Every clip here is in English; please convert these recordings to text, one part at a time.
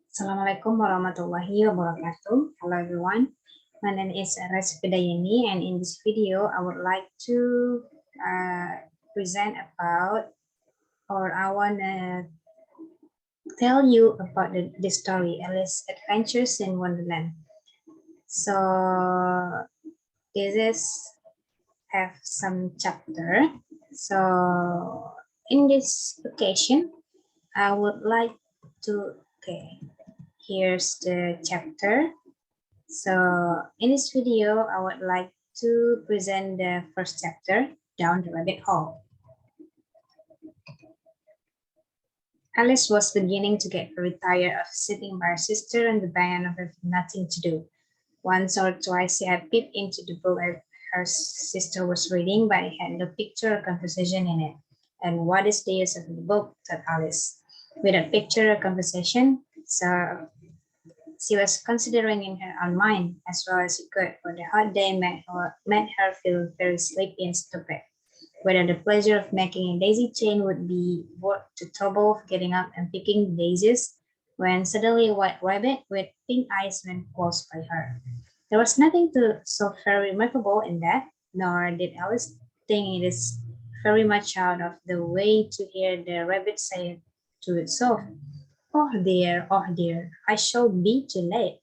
Assalamualaikum warahmatullahi wabarakatuh. Hello everyone. My name is Resvidayani, and in this video I would like to present about, or I want to tell you about the story Alice Adventures in Wonderland. So this is have some chapter. So in this occasion I would like to, here's the chapter. So in this video, I would like to present the first chapter, Down the Rabbit Hole. Alice was beginning to get very tired of sitting by her sister on the bank and of having nothing to do. Once or twice she had peeped into the book her sister was reading, but it had no picture or conversation in it. And what is the use of the book, thought Alice. With a picture or conversation, so she was considering in her own mind as well as she could, for the hot day made her feel very sleepy and stupid. Whether the pleasure of making a daisy chain would be worth the trouble of getting up and picking daisies, when suddenly a white rabbit with pink eyes went close by her. There was nothing so very remarkable in that, nor did Alice think it is very much out of the way to hear the rabbit say to itself, oh dear, I shall be too late.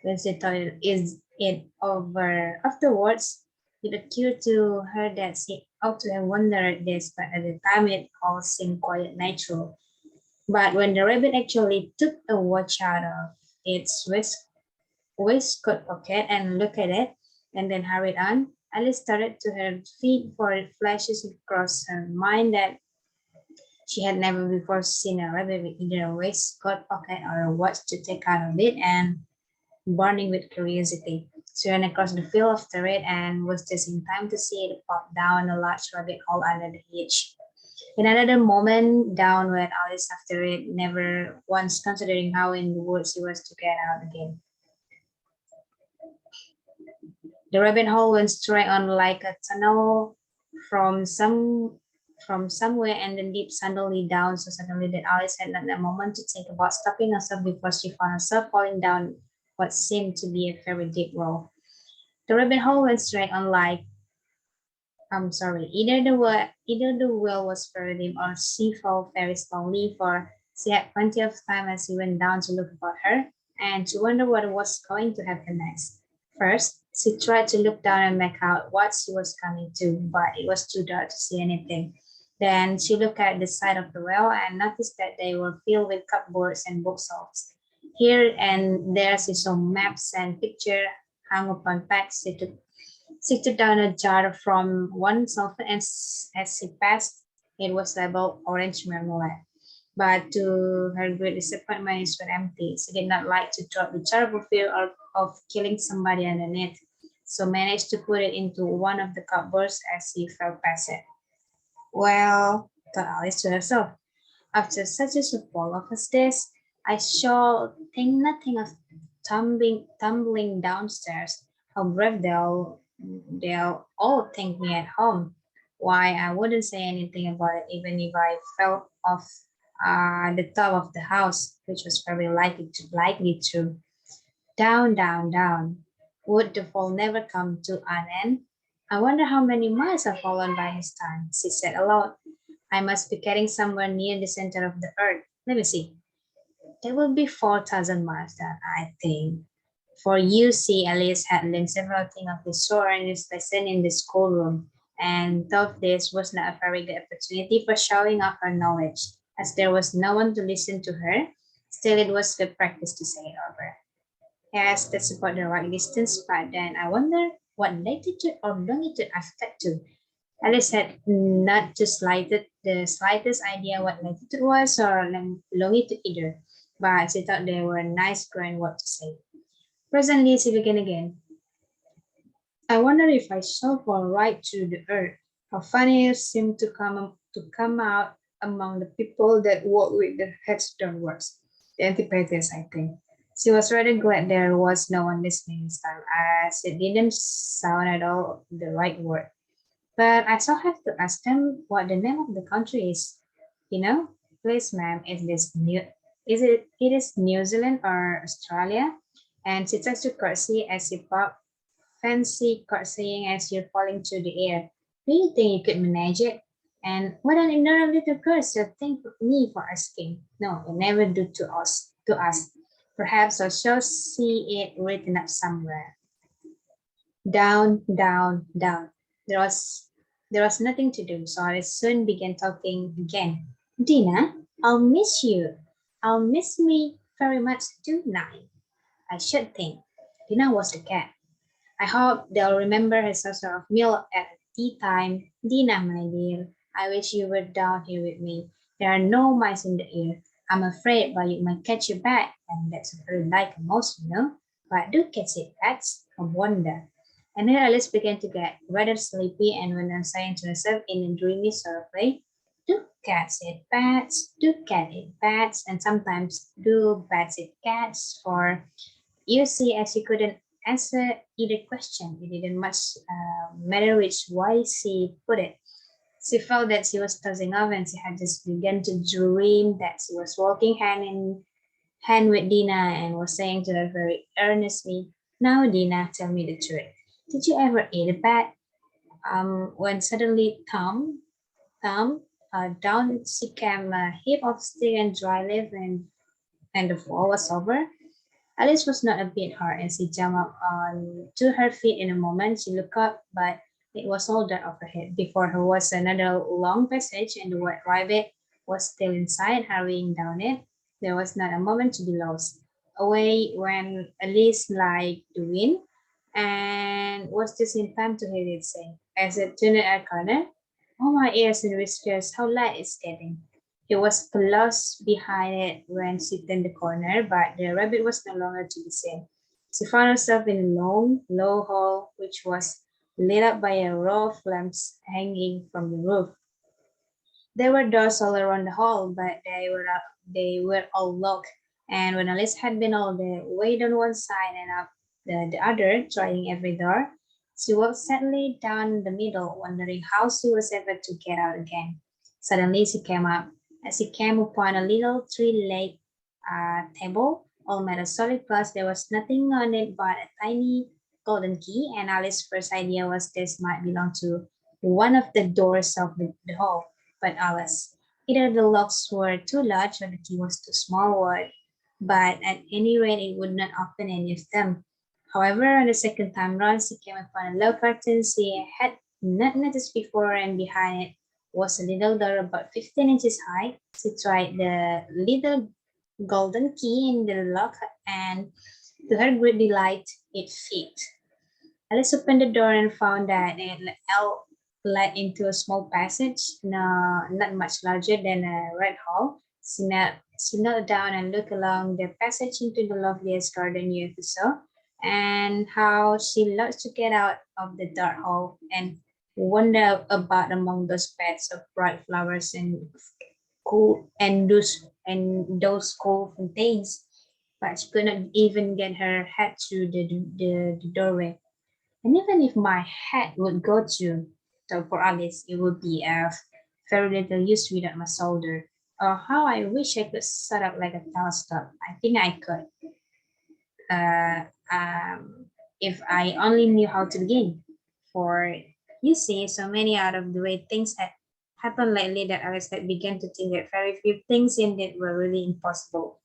When she thought it over afterwards, it occurred to her that she ought to have wondered this, but at the time it all seemed quite natural. But when the rabbit actually took a watch out of its waistcoat pocket and looked at it, and then hurried on, Alice started to her feet, for it flashes across her mind that she had never before seen a rabbit with either a waistcoat pocket or a watch to take out of it, and burning with curiosity, she ran across the field after it and was just in time to see it pop down a large rabbit hole under the hedge. In another moment, down went Alice after it, never once considering how in the world she was to get out again. The rabbit hole went straight on like a tunnel from somewhere, and then deep suddenly down so suddenly that Alice had not a moment to think about stopping herself before she found herself falling down what seemed to be a very deep well. The rabbit hole went straight on like, either the well was very deep or she fell very slowly, for she had plenty of time as she went down to look about her and to wonder what was going to happen next. First, she tried to look down and make out what she was coming to, but it was too dark to see anything. Then she looked at the side of the well and noticed that they were filled with cupboards and bookshelves. Here and there she saw maps and pictures hung upon pegs. She took down a jar from one shelf, and as she passed, it was labeled orange marmalade. But to her great disappointment, it was empty. She did not like to drop the jar for fear of killing somebody underneath, so managed to put it into one of the cupboards as she fell past it. Well, thought Alice to herself, after such a fall of as this, I shall think nothing of tumbling downstairs. How brave they'll all think me at home. Why, I wouldn't say anything about it even if I fell off the top of the house, which was very likely to. Down, down, down. Would the fall never come to an end? I wonder how many miles I've fallen by this time, she said aloud. I must be getting somewhere near the center of the earth. Let me see. There will be 4,000 miles down, I think. For you see, Alice had learned several things of the sort in his lesson in the schoolroom, and thought this was not a very good opportunity for showing off her knowledge, as there was no one to listen to her. Still, it was good practice to say it over. Yes, that's about the right distance, but then I wonder what latitude or longitude I've got to. Alice had not the slightest idea what latitude was or longitude either, but she thought they were nice grand word to say. Presently, she began again. I wonder if I shall fall right through the earth. How funny it seemed to come out among the people that walk with their heads downwards. The antipathies, I think. She was rather glad there was no one listening this time, as it didn't sound at all the right word. But I shall have to ask them what the name of the country is. You know, Please, ma'am, is it New Zealand or Australia? And she tries to curtsy as you pop, fancy curtsying as you're falling through the air. Do you think you could manage it? And what an ignorant little girl, so thank me for asking. No, you never do to us. Perhaps I shall see it written up somewhere. Down, down, down. There was there was nothing to do, so I soon began talking again. Dina, I'll miss you. I'll miss me very much tonight. I should think. Dina was the cat. I hope they'll remember her saucer of milk at tea time. Dina, my dear, I wish you were down here with me. There are no mice in the air. I'm afraid, but you might catch a bat, and that's very like a mouse, you know. But do catch it, bats. I wonder. And then Alice began to get rather sleepy, and when I'm saying to herself in a dreamy sort of way, do cats eat bats? Do cats eat bats? And sometimes do bats eat cats? For you see, as she couldn't answer either question, it didn't much matter which way she put it. She felt that she was tossing off and she had just begun to dream that she was walking hand in hand with Dina and was saying to her very earnestly, now Dina, tell me the truth. Did you ever eat a bat? When suddenly down she came a heap of stick and dry leaf and the fall was over. Alice was not a bit hurt and she jumped up on to her feet in a moment. She looked up, but it was all dark overhead. Before her was another long passage, and the white rabbit was still inside, hurrying down it. There was not a moment to be lost. Away went Alice like the wind, and was just in time to hear it say, as it turned a corner, "Oh my ears and whiskers, how light it's getting!" He was close behind it when she turned the corner, but the rabbit was no longer to be seen. She found herself in a long, low hall, which was lit up by a row of lamps hanging from the roof. There were doors all around the hall, but they were all locked. And when Alice had been all the way down one side and up the other, trying every door, she walked sadly down the middle, wondering how she was ever to get out again. Suddenly she came up, as she came upon a little three-legged table, all made of solid glass. There was nothing on it but a tiny golden key, and Alice's first idea was this might belong to one of the doors of the hall. But Alice, either the locks were too large or the key was too small, but at any rate it would not open any of them. However, on the second time round, she came upon a low curtain she had not noticed before, and behind it was a little door about 15 inches high. She tried the little golden key in the lock, and to her great delight, it fit. Alice opened the door and found that it led into a small passage, no, not much larger than a red hall. She knelt down and looked along the passage into the loveliest garden you ever saw, and how she loved to get out of the dark hall and wander about among those beds of bright flowers and those cool fountains. But she could not even get her head through the doorway. And even if my head would go through, so for Alice, it would be of very little use without my shoulder. Oh, how I wish I could set up like a telescope. I think I could. Uh, if I only knew how to begin. For you see, so many out of the way things had happened lately that Alice had begun to think that very few things indeed were really impossible.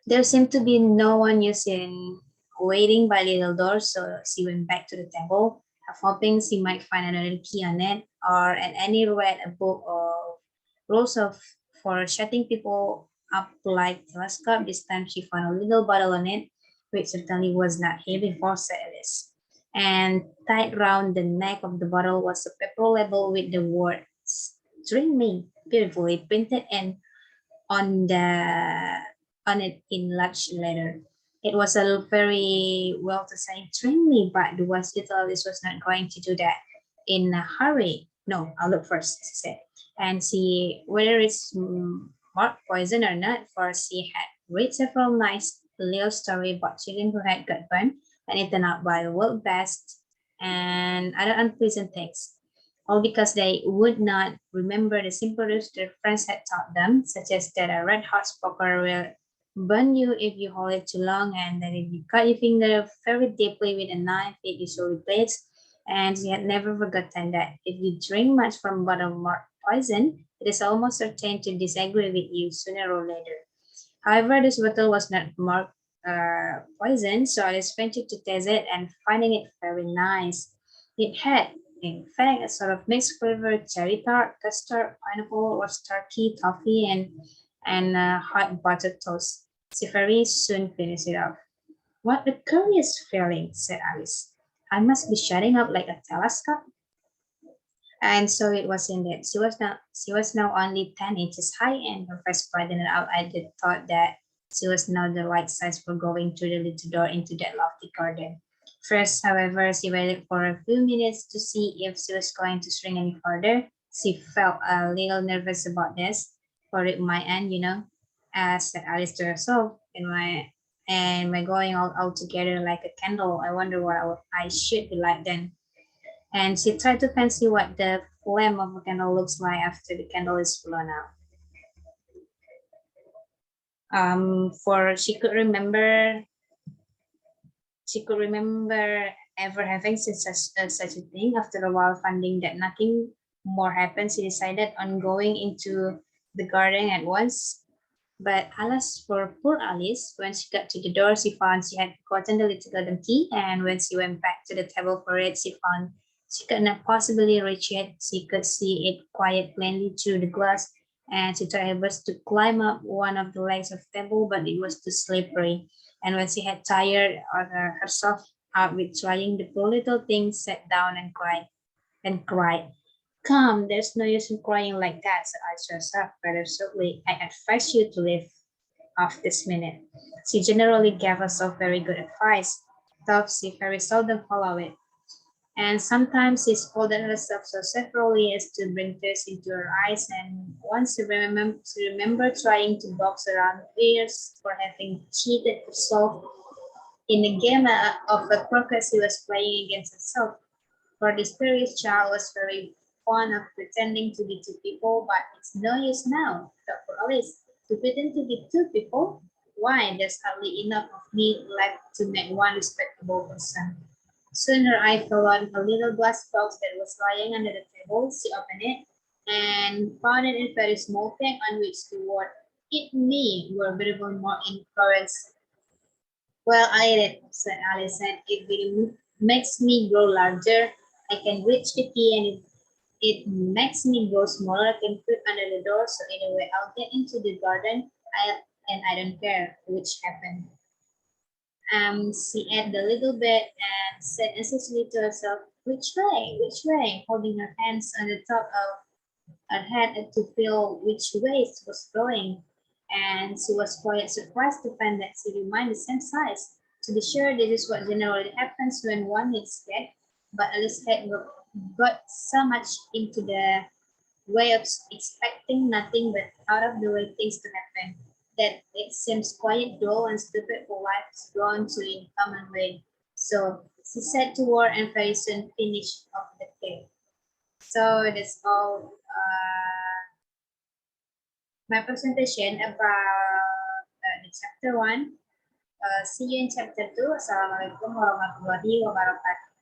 There seemed to be no one using waiting by little door, so she went back to the table, half hoping she might find another key on it, or at any rate a book of rules of for shutting people up like telescope. This time she found a little bottle on it, which certainly was not here before, said Alice. And tied round the neck of the bottle was a paper label with the words "Drink Me" beautifully printed and on the on it in large letter. It was a very well to say train me, but the wise little Alice was not going to do that in a hurry. No, I'll look first, she said, and see whether it's marked poison or not, for she had read several nice little stories about children who had got burned and eaten up by wild beasts and other unpleasant things. all because they would not remember the simple rules their friends had taught them, such as that a red hot poker will burn you if you hold it too long, and that if you cut your finger very deeply with a knife, it usually bleeds. And she had never forgotten that if you drink much from bottle marked poison, it is almost certain to disagree with you sooner or later. However, this bottle was not marked poison, so I just ventured to taste it and finding it very nice. It had, in fact, a sort of mixed flavor: cherry tart, custard, pineapple, roast turkey, toffee, and hot buttered toast. She very soon finished it off. What a curious feeling, said Alice. I must be shutting up like a telescope. And so it was indeed. She was now only 10 inches high, and her face brightened out. I did thought that she was now the right size for going through the little door into that lofty garden. First, however, she waited for a few minutes to see if she was going to shrink any further. She felt a little nervous about this, for it might end, said Alice to herself. And my going all together like a candle. I wonder what I should be like then. And she tried to fancy what the flame of a candle looks like after the candle is blown out. For she could remember ever having such a thing. After a while, finding that nothing more happened, she decided on going into the garden at once. But alas for poor Alice, when she got to the door, she found she had forgotten the little golden key, and when she went back to the table for it, she found she could not possibly reach it. She could see it quite plainly through the glass, and she tried her best to climb up one of the legs of the table, but it was too slippery. And when she had tired herself out with trying, the poor little thing sat down and cried. Come, there's no use in crying like that, said I to herself. Rather shortly, I advise you to leave off this minute. She generally gave herself very good advice, though she very seldom followed it. And sometimes she scolded herself so severely as to bring tears into her eyes. And once she remembered trying to box around ears for having cheated herself in a game of a croquet she was playing against herself. For this curious child was very fond of pretending to be two people, but it's no use now, thought for Alice. To pretend to be two people? Why, there's hardly enough of me left to make one respectable person. Soon her eye fell on a little glass box that was lying under the table. She opened it and found it a very small thing on which the word "Eat me" were visible more in Florence. Well, I eat it, said Alice, and if it makes me grow larger, I can reach the key, and if it makes me grow smaller, I can creep under the door, so either way I'll get into the garden, and I don't care which happened. She ate the little bit and said anxiously to herself, which way, holding her hands on the top of her head to feel which way it was going. And she was quite surprised to find that she remained the same size. To be sure, this is what generally happens when one is scared, but Alice had got so much into the way of expecting nothing but out of the way things to happen, that it seems quite dull and stupid for life to go on to in common way. So she set to work and very soon finished off the cake. So that's all my presentation about the chapter 1. See you in chapter 2. Assalamualaikum warahmatullahi wabarakatuh.